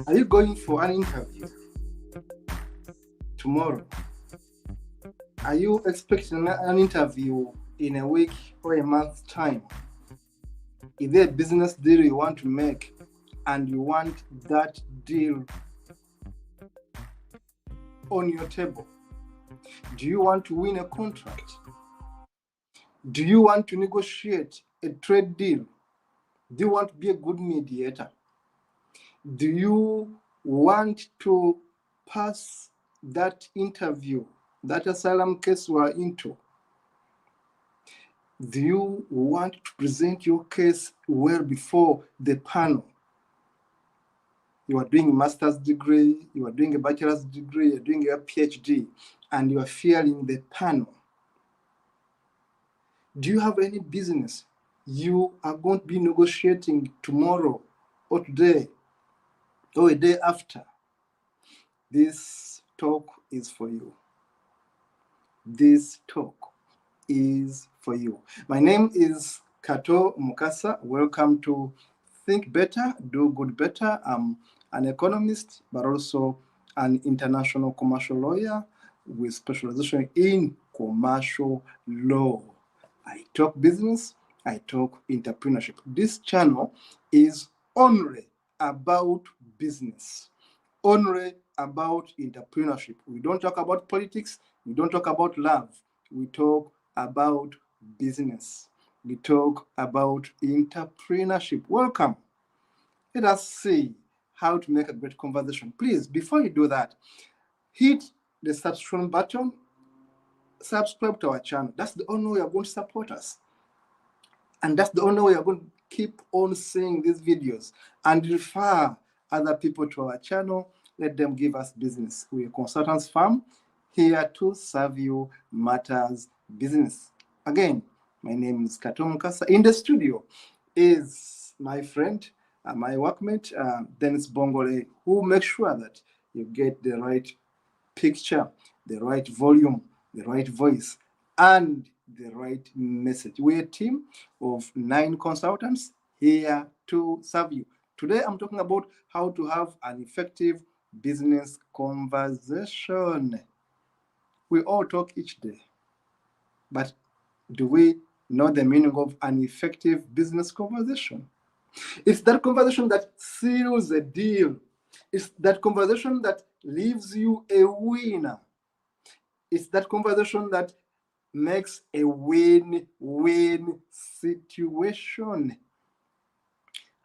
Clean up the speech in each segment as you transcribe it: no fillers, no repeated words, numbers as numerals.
Are you going for an interview tomorrow? Are you expecting an interview in a week or a month's time? Is there a business deal you want to make and you want that deal on your table? Do you want to win a contract? Do you want to negotiate a trade deal? Do you want to be a good mediator? Do you want to pass that interview, that asylum case we're into? Do you want to present your case well before the panel? You are doing a master's degree, you are doing a bachelor's degree, you're doing a PhD, and you are fearing the panel. Do you have any business you are going to be negotiating tomorrow or today or a day after? This talk is for you. This talk is for you. My name is Kato Mukasa. Welcome to Think Better, Do Good Better. I'm an economist, but also an international commercial lawyer with specialization in commercial law. I talk business, I talk entrepreneurship. This channel is only about business, only about entrepreneurship. We don't talk about politics, we don't talk about love, we talk about business. We talk about entrepreneurship. Welcome. Let us see how to make a great conversation. Please, before you do that, hit the subscription button, subscribe to our channel. That's the only way you're going to support us. And that's the only way you're going to keep on seeing these videos and refer other people to our channel. Let them give us business. We're a consultants firm here to serve you matters business. Again, my name is Kato Mukasa. In the studio is my friend, my workmate, Dennis Bongole, who makes sure that you get the right picture, the right volume, the right voice, and the right message. We're a team of 9 consultants here to serve you. Today, I'm talking about how to have an effective business conversation. We all talk each day, but do we know the meaning of an effective business conversation? It's that conversation that seals a deal. It's that conversation that leaves you a winner. It's that conversation that makes a win-win situation.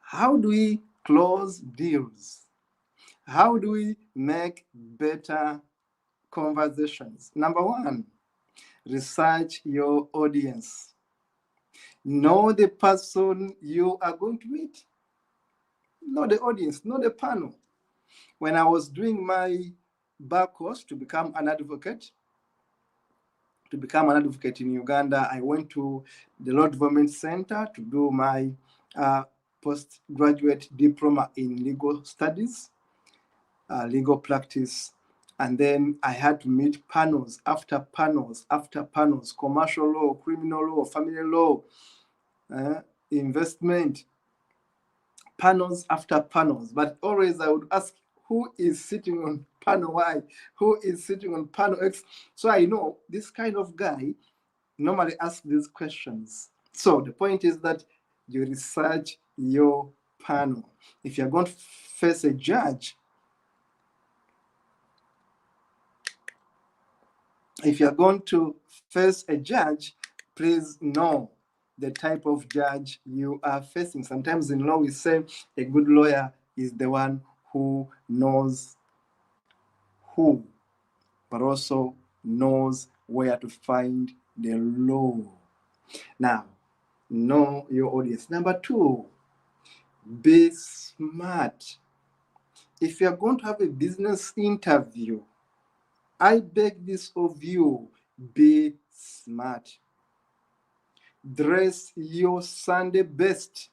How do we close deals? How do we make better conversations? Number one, research your audience. Know the person you are going to meet. Know the audience, know the panel. When I was doing my bar course to become an advocate, in Uganda, I went to the Law Development Center to do my postgraduate diploma in legal studies, legal practice. And then I had to meet panels after panels after panels, commercial law, criminal law, family law, investment, panels after panels. But always I would ask, who is sitting on panel Y? Who is sitting on panel X? So I know this kind of guy normally asks these questions. So the point is that you research your panel. If you're going to face a judge, please know the type of judge you are facing. Sometimes in law we say a good lawyer is the one who knows who, but also knows where to find the law. Now, know your audience. Number two, be smart. If you're going to have a business interview, I beg this of you, be smart. Dress your Sunday best.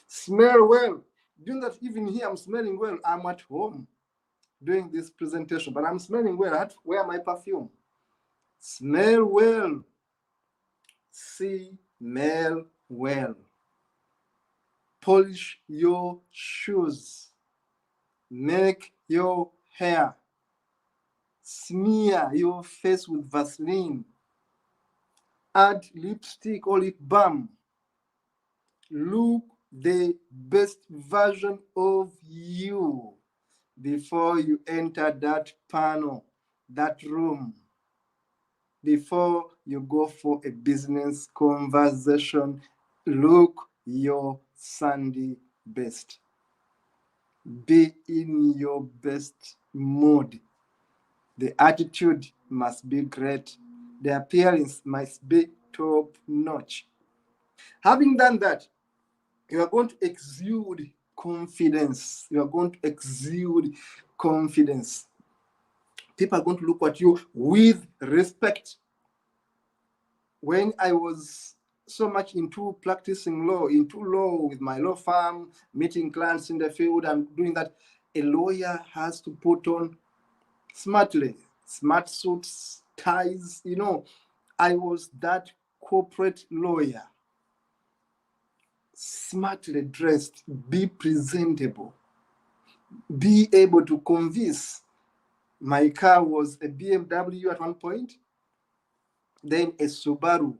Smell well. Doing that, even here, I'm smelling well. I'm at home doing this presentation, but I'm smelling well. I had to wear my perfume. Smell well. Smell well. Polish your shoes. make your hair, smear your face with Vaseline, add lipstick or lip balm, look the best version of you before you enter that panel, that room, before you go for a business conversation. Look your Sunday best. Be in your best mood. The attitude must be great. The appearance must be top notch. Having done that, you are going to exude confidence. You are going to exude confidence. People are going to look at you with respect. When I was so much into practicing law, into law with my law firm, meeting clients in the field and doing that, a lawyer has to put on smartly, smart suits, ties. I was that corporate lawyer, smartly dressed, be presentable, be able to convince. My car was a BMW at one point, then a Subaru,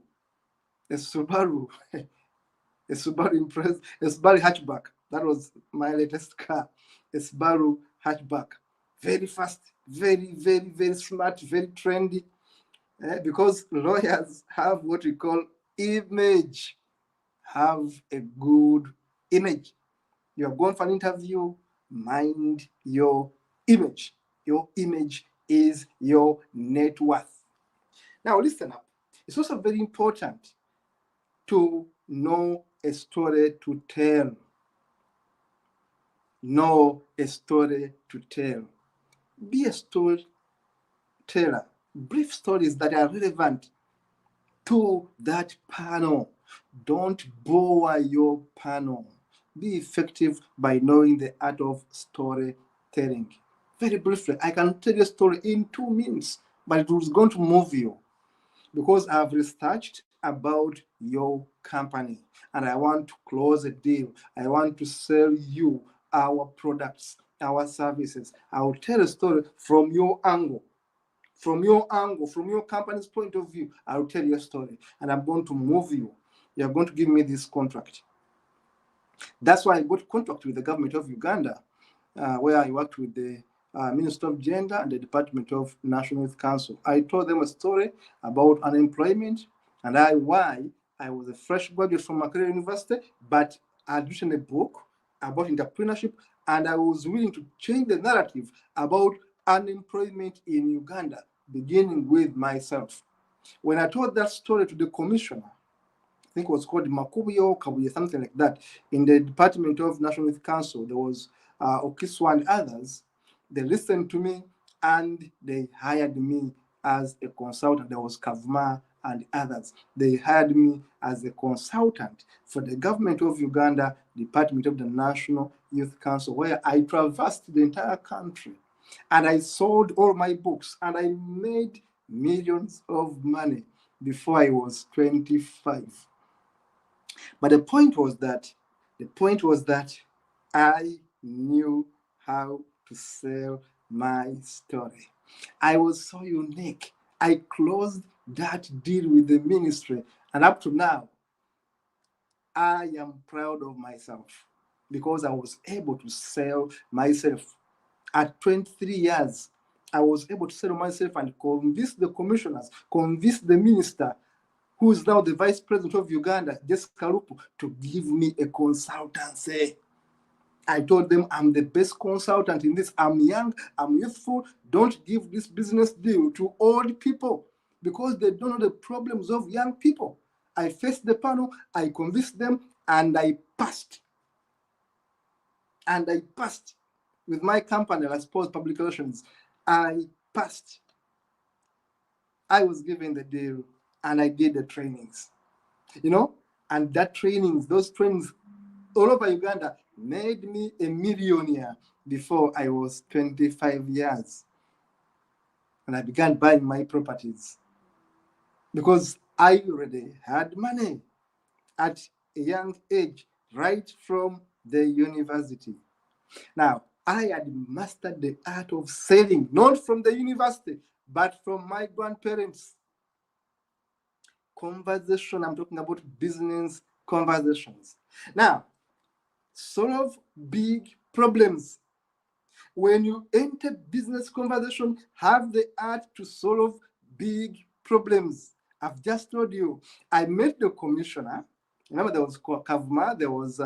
a Subaru, a Subaru Impreza, a Subaru hatchback. That was my latest car, a Subaru hatchback. Very fast, very, very, very smart, very trendy. Because lawyers have what we call image, have a good image. You are going for an interview, mind your image. Your image is your net worth. Now, listen up. It's also very important to know a story to tell. Know a story to tell. Be a storyteller. Brief stories that are relevant to that panel. Don't bore your panel. Be effective by knowing the art of storytelling. Very briefly, I can tell you a story in 2 minutes, but it was going to move you because I've researched about your company and I want to close a deal. I want to sell you our products, our services. I will tell a story from your angle. From your angle, from your company's point of view, I will tell you a story and I'm going to move you. You're going to give me this contract. That's why I got contract with the government of Uganda, where I worked with the Minister of Gender and the Department of National Youth Council. I told them a story about unemployment and why I was a fresh graduate from Makerere University, but I'd written a book about entrepreneurship and I was willing to change the narrative about unemployment in Uganda, beginning with myself. When I told that story to the commissioner, I think it was called Makubuyo Kabuye, something like that, in the Department of National Youth Council, there was Okiswa and others. They listened to me and they hired me as a consultant. There was Kavuma and others. They hired me as a consultant for the government of Uganda, Department of the National Youth Council, where I traversed the entire country and I sold all my books and I made millions of money before I was 25. But the point was that I knew how to sell my story. I was so unique. I closed that deal with the ministry, and up to now, I am proud of myself because I was able to sell myself. At 23 years, I was able to sell myself and convince the commissioners, convince the minister, who is now the vice president of Uganda, Jessica Lupu, to give me a consultancy. I told them I'm the best consultant in this. I'm young, I'm youthful. Don't give this business deal to old people because they don't know the problems of young people. I faced the panel, I convinced them, and I passed. And I passed with my company, I suppose, Public Relations. I passed. I was given the deal and I did the trainings, and those trainings all over Uganda made me a millionaire before I was 25 years. And I began buying my properties because I already had money at a young age, right from the university. Now, I had mastered the art of selling, not from the university, but from my grandparents. Conversation, I'm talking about business conversations. Now, solve big problems. When you enter business conversation, have the art to solve big problems. I've just told you, I met the commissioner. Remember, there was Kavma, there was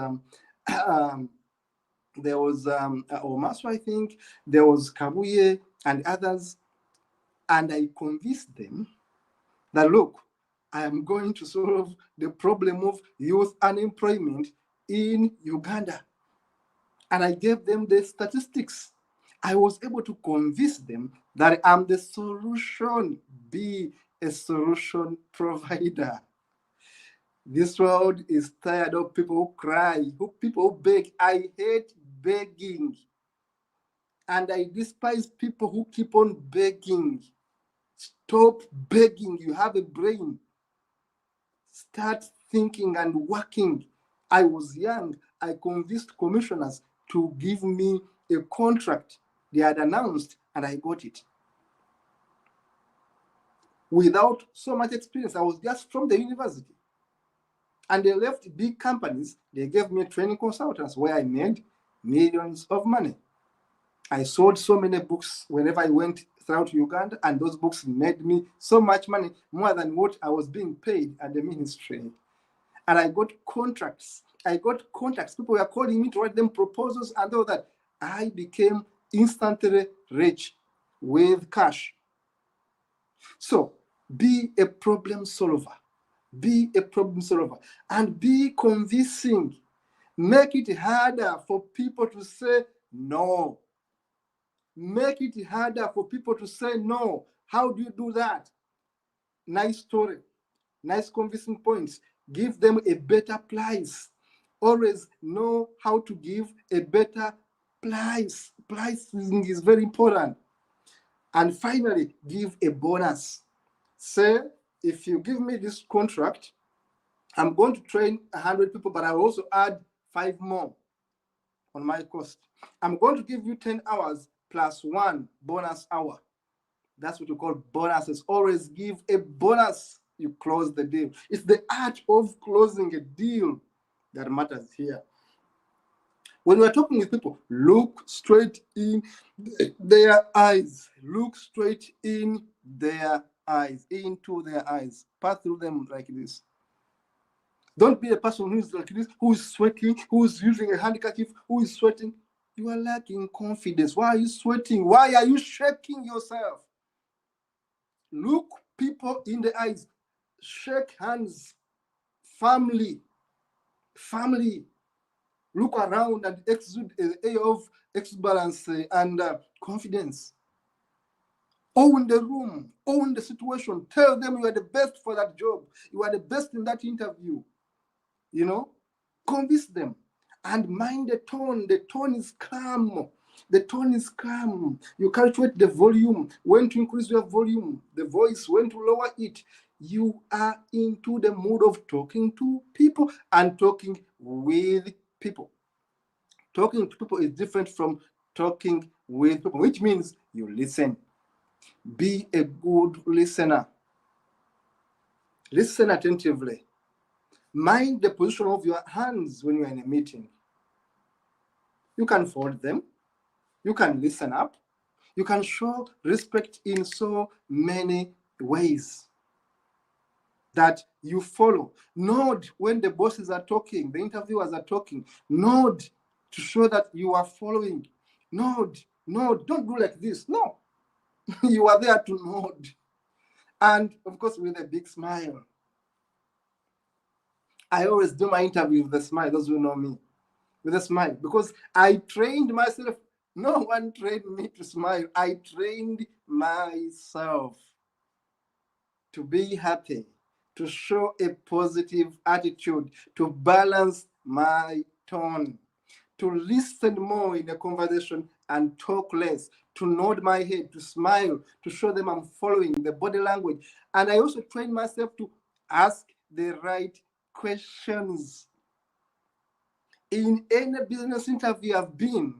Omasu, I think, there was Kabuye and others, and I convinced them that, look, I am going to solve the problem of youth unemployment in Uganda. And I gave them the statistics. I was able to convince them that I'm the solution, be a solution provider. This world is tired of people who cry, people who beg. I hate begging. And I despise people who keep on begging. Stop begging. You have a brain. Start thinking and working. I was young. I convinced commissioners to give me a contract they had announced, and I got it. Without so much experience, I was just from the university. And they left big companies. They gave me training consultants where I made millions of money. I sold so many books whenever I went throughout Uganda, and those books made me so much money, more than what I was being paid at the ministry. And I got contracts. I got contacts. People were calling me to write them proposals and all that. I became instantly rich with cash. So be a problem solver. Be a problem solver and be convincing. Make it harder for people to say no. Make it harder for people to say no. How do you do that? Nice story, nice convincing points. Give them a better price. Always know how to give a better price. Pricing is very important. And finally, give a bonus. Say, if you give me this contract, I'm going to train 100 people, but I'll also add 5 more on my cost. I'm going to give you 10 hours plus 1 bonus hour. That's what we call bonuses. Always give a bonus. You close the deal. It's the art of closing a deal that matters here. When we're talking with people, look straight in their eyes. Look straight in their eyes, into their eyes. Pass through them like this. Don't be a person who is like this, who is sweating, who is using a handkerchief, who is sweating. You are lacking confidence. Why are you sweating? Why are you shaking yourself? Look people in the eyes. Shake hands. Family. Look around and exude an air of exuberance and confidence. Own the room. Own the situation. Tell them you are the best for that job. You are the best in that interview. You know, convince them and mind the tone. The tone is calm. The tone is calm. You calculate the volume, when to increase your volume, the voice, when to lower it. You are into the mood of talking to people and talking with people. Talking to people is different from talking with people, which means you listen. Be a good listener. Listen attentively. Mind the position of your hands when you're in a meeting. You can fold them. You can listen up. You can show respect in so many ways that you follow. Nod when the bosses are talking, the interviewers are talking. Nod to show that you are following. Nod. Don't do like this. No. You are there to nod. And of course, with a big smile. I always do my interview with a smile, those who know me, with a smile, because I trained myself. No one trained me to smile. I trained myself to be happy, to show a positive attitude, to balance my tone, to listen more in a conversation and talk less, to nod my head, to smile, to show them I'm following the body language. And I also train myself to ask the right questions. In any business interview I've been,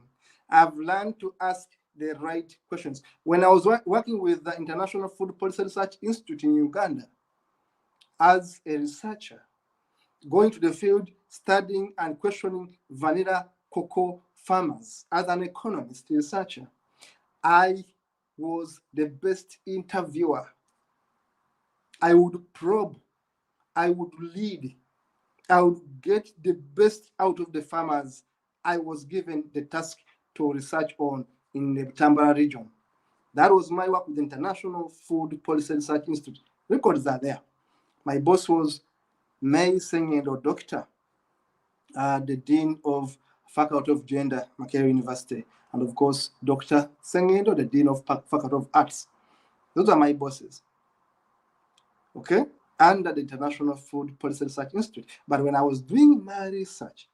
I've learned to ask the right questions. When I was working with the International Food Policy Research Institute in Uganda, as a researcher, going to the field, studying and questioning vanilla cocoa farmers, as an economist researcher, I was the best interviewer. I would probe, I would lead, I would get the best out of the farmers I was given the task to research on in the Tambara region. That was my work with the International Food Policy Research Institute. Records are there. My boss was May Sengendo, Doctor, the Dean of Faculty of Gender, Makerere University, and of course, Dr. Sengendo, the Dean of Faculty of Arts. Those are my bosses, okay, under the International Food Policy Research Institute. But when I was doing my research,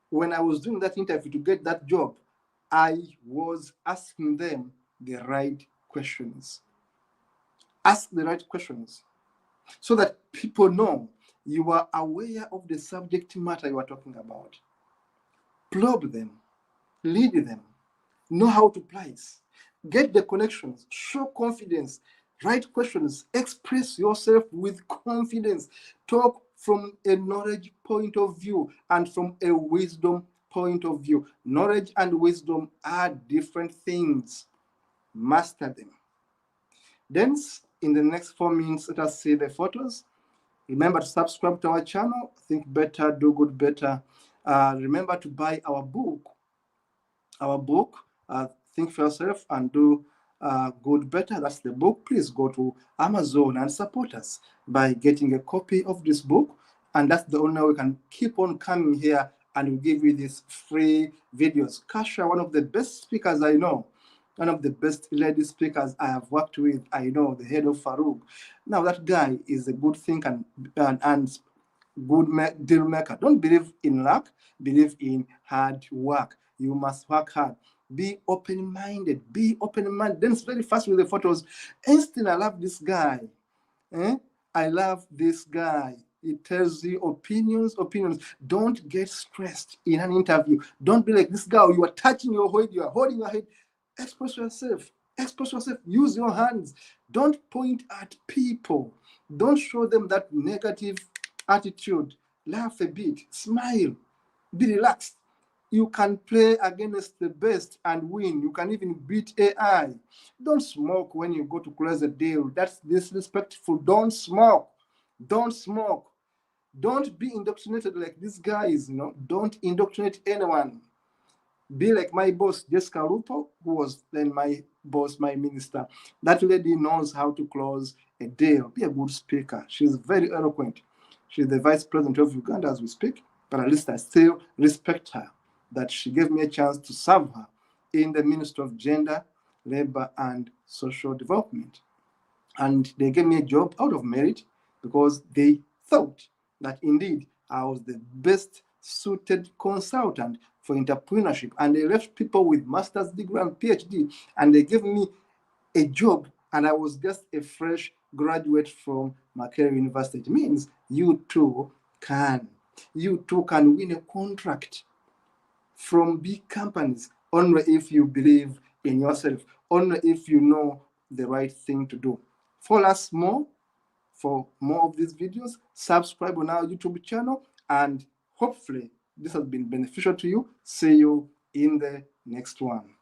when I was doing that interview to get that job, I was asking them the right questions. Ask the right questions so that people know you are aware of the subject matter you are talking about. Probe them, lead them, know how to place, get the connections, show confidence, write questions, express yourself with confidence, talk from a knowledge point of view and from a wisdom point of view. Knowledge and wisdom are different things. Master them. Then, in the next 4 minutes, let us see the photos. Remember to subscribe to our channel, Think Better, Do Good Better. Remember to buy our book, Think for Yourself and Do Good Better. That's the book. Please go to Amazon and support us by getting a copy of this book. And that's the only way we can keep on coming here and we'll give you these free videos. Kasha, one of the best speakers I know, one of the best lady speakers I have worked with, I know, the head of Farouk. Now, that guy is a good thinker and good deal maker. Don't believe in luck, believe in hard work. You must work hard. Be open-minded. Be open-minded. Then it's very fast with the photos. Einstein, I love this guy. I love this guy. He tells you opinions. Don't get stressed in an interview. Don't be like this guy. You are touching your head. You are holding your head. Express yourself. Use your hands. Don't point at people. Don't show them that negative attitude. Laugh a bit. Smile. Be relaxed. You can play against the best and win. You can even beat AI. Don't smoke when you go to close a deal. That's disrespectful. Don't smoke. Don't be indoctrinated like these guys. Don't indoctrinate anyone. Be like my boss, Jessica Rupo, who was then my boss, my minister. That lady knows how to close a deal. Be a good speaker. She's very eloquent. She's the vice president of Uganda as we speak, but at least I still respect her, that she gave me a chance to serve her in the Ministry of Gender, Labor, and Social Development. And they gave me a job out of merit because they thought that indeed I was the best suited consultant for entrepreneurship. And they left people with master's degree and PhD, and they gave me a job, and I was just a fresh graduate from Makerere University. It means you too can win a contract from big companies only if you believe in yourself, only if you know the right thing to do. Follow us more for more of these videos. Subscribe on our YouTube channel, and hopefully this has been beneficial to you. See you in the next one.